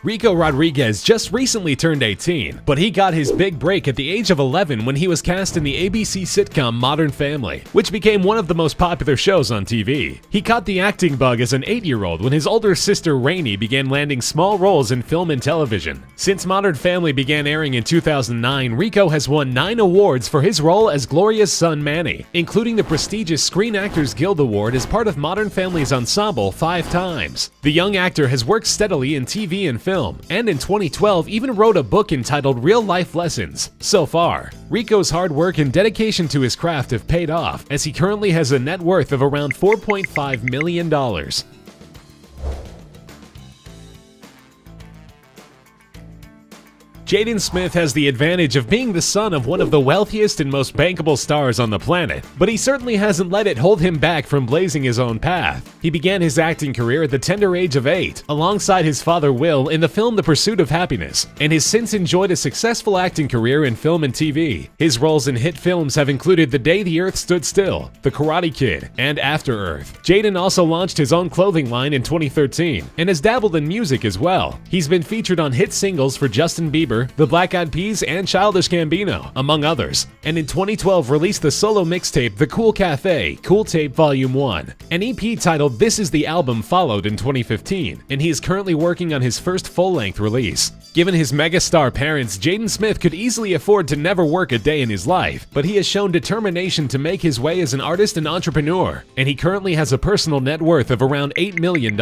Rico Rodriguez just recently turned 18, but he got his big break at the age of 11 when he was cast in the ABC sitcom Modern Family, which became one of the most popular shows on TV. He caught the acting bug as an 8-year-old when his older sister Rainey began landing small roles in film and television. Since Modern Family began airing in 2009, Rico has won 9 awards for his role as Gloria's son Manny, including the prestigious Screen Actors Guild Award as part of Modern Family's ensemble 5 times. The young actor has worked steadily in TV and film, and in 2012 even wrote a book entitled Real Life Lessons. So far, Rico's hard work and dedication to his craft have paid off, as he currently has a net worth of around $4.5 million. Jaden Smith has the advantage of being the son of one of the wealthiest and most bankable stars on the planet, but he certainly hasn't let it hold him back from blazing his own path. He began his acting career at the tender age of 8, alongside his father Will in the film The Pursuit of Happiness, and has since enjoyed a successful acting career in film and TV. His roles in hit films have included The Day the Earth Stood Still, The Karate Kid, and After Earth. Jaden also launched his own clothing line in 2013, and has dabbled in music as well. He's been featured on hit singles for Justin Bieber, the Black Eyed Peas, and Childish Gambino, among others, and in 2012 released the solo mixtape The Cool Cafe, Cool Tape Volume 1. An EP titled This Is the Album followed in 2015, and he is currently working on his first full-length release. Given his megastar parents, Jaden Smith could easily afford to never work a day in his life, but he has shown determination to make his way as an artist and entrepreneur, and he currently has a personal net worth of around $8 million.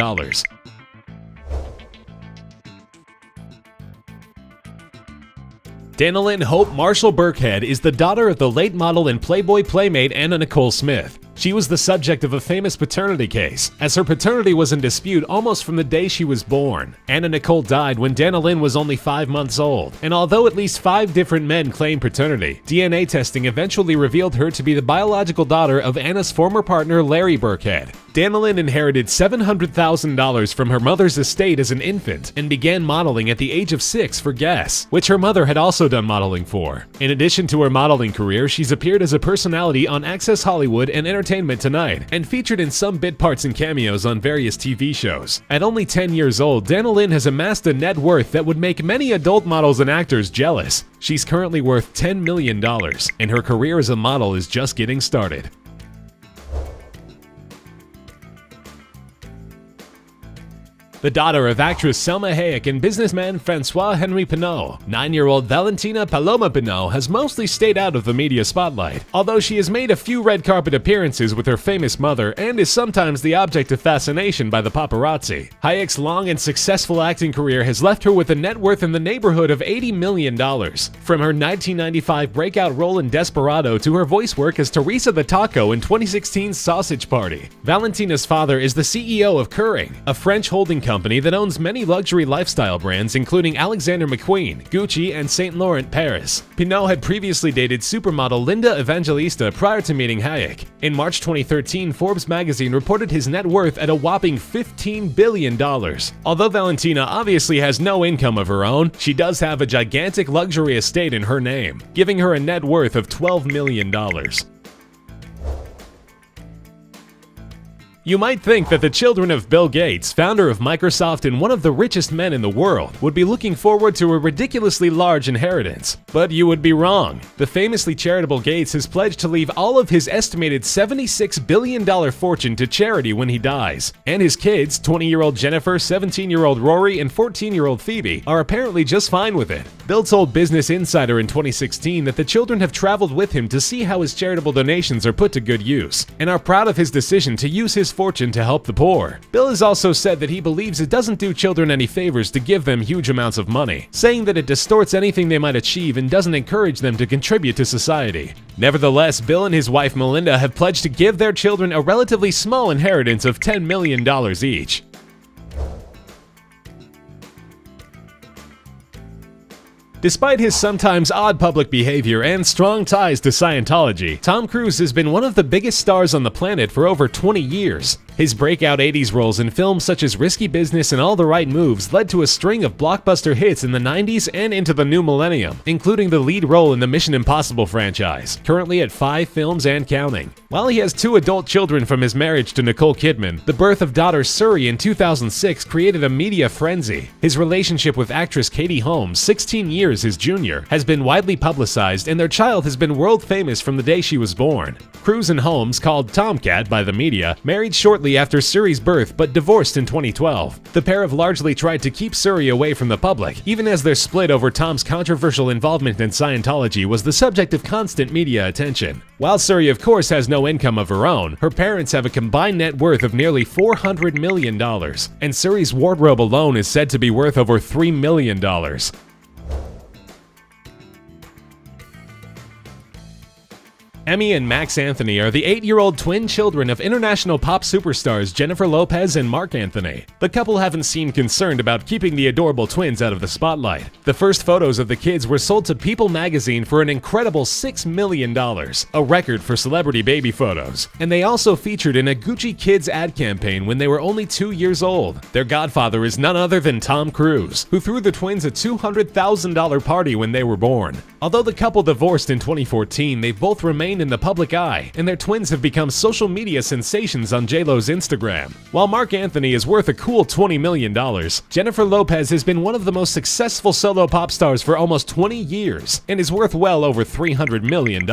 Danilyn Hope Marshall Burkhead is the daughter of the late model and Playboy playmate Anna Nicole Smith. She was the subject of a famous paternity case, as her paternity was in dispute almost from the day she was born. Anna Nicole died when Danilyn was only 5 months old, and although at least 5 different men claimed paternity, DNA testing eventually revealed her to be the biological daughter of Anna's former partner Larry Burkhead. Danilyn inherited $700,000 from her mother's estate as an infant and began modeling at the age of 6 for Guess, which her mother had also done modeling for. In addition to her modeling career, she's appeared as a personality on Access Hollywood and Entertainment Tonight, and featured in some bit parts and cameos on various TV shows. At only 10 years old, Danilyn has amassed a net worth that would make many adult models and actors jealous. She's currently worth $10 million, and her career as a model is just getting started. The daughter of actress Selma Hayek and businessman Francois-Henri Pinault, 9-year-old Valentina Paloma Pinault has mostly stayed out of the media spotlight, although she has made a few red carpet appearances with her famous mother and is sometimes the object of fascination by the paparazzi. Hayek's long and successful acting career has left her with a net worth in the neighborhood of $80 million. From her 1995 breakout role in Desperado to her voice work as Teresa the Taco in 2016's Sausage Party, Valentina's father is the CEO of Kering, a French holding company that owns many luxury lifestyle brands including Alexander McQueen, Gucci, and Saint Laurent Paris. Pinault had previously dated supermodel Linda Evangelista prior to meeting Hayek. In March 2013, Forbes magazine reported his net worth at a whopping $15 billion. Although Valentina obviously has no income of her own, she does have a gigantic luxury estate in her name, giving her a net worth of $12 million. You might think that the children of Bill Gates, founder of Microsoft and one of the richest men in the world, would be looking forward to a ridiculously large inheritance. But you would be wrong. The famously charitable Gates has pledged to leave all of his estimated $76 billion fortune to charity when he dies. And his kids, 20-year-old Jennifer, 17-year-old Rory, and 14-year-old Phoebe, are apparently just fine with it. Bill told Business Insider in 2016 that the children have traveled with him to see how his charitable donations are put to good use, and are proud of his decision to use his fortune to help the poor. Bill has also said that he believes it doesn't do children any favors to give them huge amounts of money, saying that it distorts anything they might achieve and doesn't encourage them to contribute to society. Nevertheless, Bill and his wife Melinda have pledged to give their children a relatively small inheritance of $10 million each. Despite his sometimes odd public behavior and strong ties to Scientology, Tom Cruise has been one of the biggest stars on the planet for over 20 years. His breakout 80s roles in films such as Risky Business and All the Right Moves led to a string of blockbuster hits in the 90s and into the new millennium, including the lead role in the Mission Impossible franchise, currently at 5 films and counting. While he has 2 adult children from his marriage to Nicole Kidman, the birth of daughter Suri in 2006 created a media frenzy. His relationship with actress Katie Holmes, 16 years his junior, has been widely publicized, and their child has been world famous from the day she was born. Cruz and Holmes, called Tomcat by the media, married shortly after Suri's birth but divorced in 2012. The pair have largely tried to keep Suri away from the public, even as their split over Tom's controversial involvement in Scientology was the subject of constant media attention. While Suri, of course, has no income of her own, her parents have a combined net worth of nearly $400 million, and Suri's wardrobe alone is said to be worth over $3 million. Emmy and Max Anthony are the 8-year-old twin children of international pop superstars Jennifer Lopez and Marc Anthony. The couple haven't seemed concerned about keeping the adorable twins out of the spotlight. The first photos of the kids were sold to People magazine for an incredible $6 million, a record for celebrity baby photos. And they also featured in a Gucci Kids ad campaign when they were only 2 years old. Their godfather is none other than Tom Cruise, who threw the twins a $200,000 party when they were born. Although the couple divorced in 2014, they've both remained in the public eye, and their twins have become social media sensations on J.Lo's Instagram. While Marc Anthony is worth a cool $20 million, Jennifer Lopez has been one of the most successful solo pop stars for almost 20 years and is worth well over $300 million.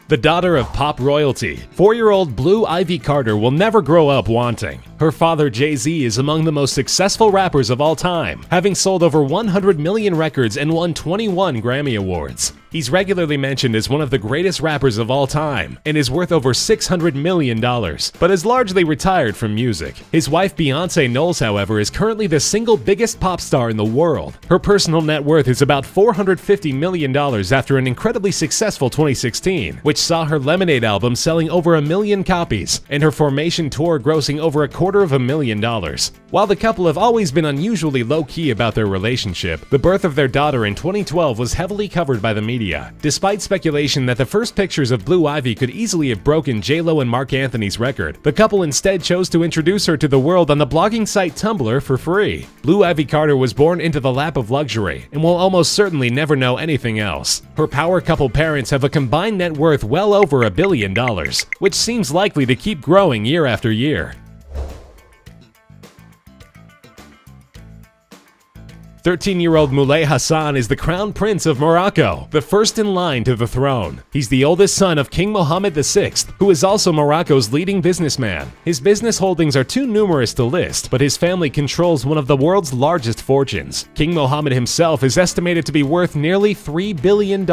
The daughter of pop royalty, 4-year-old Blue Ivy Carter will never grow up wanting. Her father, Jay-Z, is among the most successful rappers of all time, having sold over 100 million records and won 21 Grammy Awards. He's regularly mentioned as one of the greatest rappers of all time and is worth over $600 million, but is largely retired from music. His wife, Beyonce Knowles, however, is currently the single biggest pop star in the world. Her personal net worth is about $450 million after an incredibly successful 2016, which saw her Lemonade album selling over 1 million copies and her Formation tour grossing over $250,000. While the couple have always been unusually low-key about their relationship, the birth of their daughter in 2012 was heavily covered by the media. Despite speculation that the first pictures of Blue Ivy could easily have broken J.Lo and Marc Anthony's record, the couple instead chose to introduce her to the world on the blogging site Tumblr for free. Blue Ivy Carter was born into the lap of luxury and will almost certainly never know anything else. Her power couple parents have a combined net worth well over $1 billion, which seems likely to keep growing year after year. 13-year-old Moulay Hassan is the crown prince of Morocco, the first in line to the throne. He's the oldest son of King Mohammed VI, who is also Morocco's leading businessman. His business holdings are too numerous to list, but his family controls one of the world's largest fortunes. King Mohammed himself is estimated to be worth nearly $3 billion.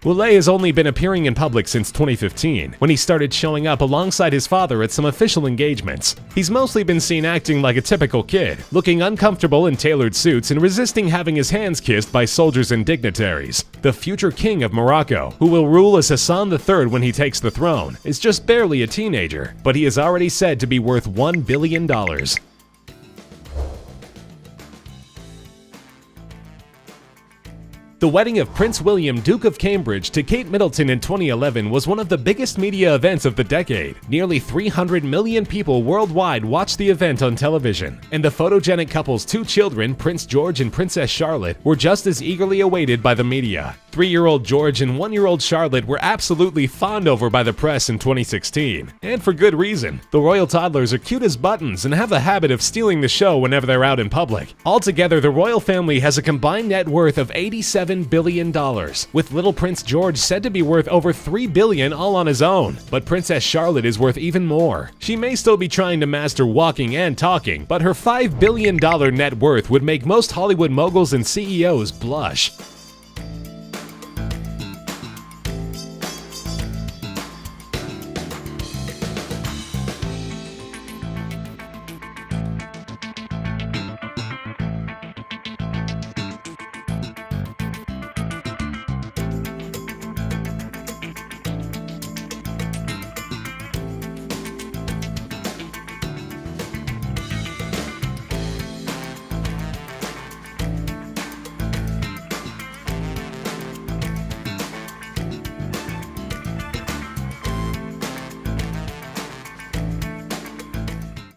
Moulay has only been appearing in public since 2015, when he started showing up alongside his father at some official engagements. He's mostly been seen acting like a typical kid, looking uncomfortable in tailored suits and resisting having his hands kissed by soldiers and dignitaries. The future king of Morocco, who will rule as Hassan III when he takes the throne, is just barely a teenager, but he is already said to be worth $1 billion. The wedding of Prince William, Duke of Cambridge, to Kate Middleton in 2011 was one of the biggest media events of the decade. Nearly 300 million people worldwide watched the event on television, and the photogenic couple's 2 children, Prince George and Princess Charlotte, were just as eagerly awaited by the media. 3-year-old George and 1-year-old Charlotte were absolutely fawned over by the press in 2016, and for good reason. The royal toddlers are cute as buttons and have a habit of stealing the show whenever they're out in public. Altogether, the royal family has a combined net worth of $87 billion, with little Prince George said to be worth over $3 billion all on his own. But Princess Charlotte is worth even more. She may still be trying to master walking and talking, but her $5 billion net worth would make most Hollywood moguls and CEOs blush.